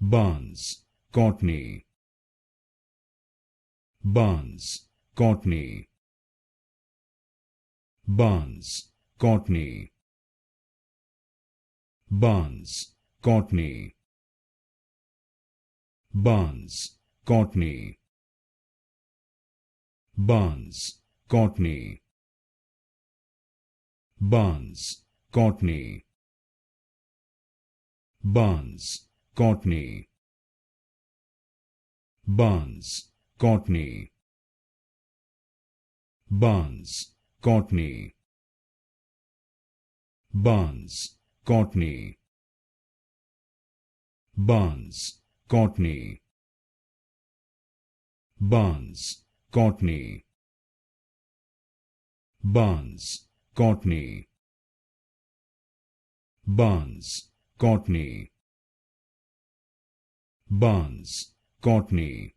Barnes, Courtney. Barnes, Courtney. Barnes, Courtney. Barnes, Courtney. Barnes, Courtney. Barnes, Courtney. Barnes, Courtney. Barnes, Courtney. Barnes, Courtney. Barnes, Courtney. Barnes, Courtney. Barnes, Courtney. Barnes, Courtney. Barnes, Courtney. Barnes, Courtney. Barnes, Courtney.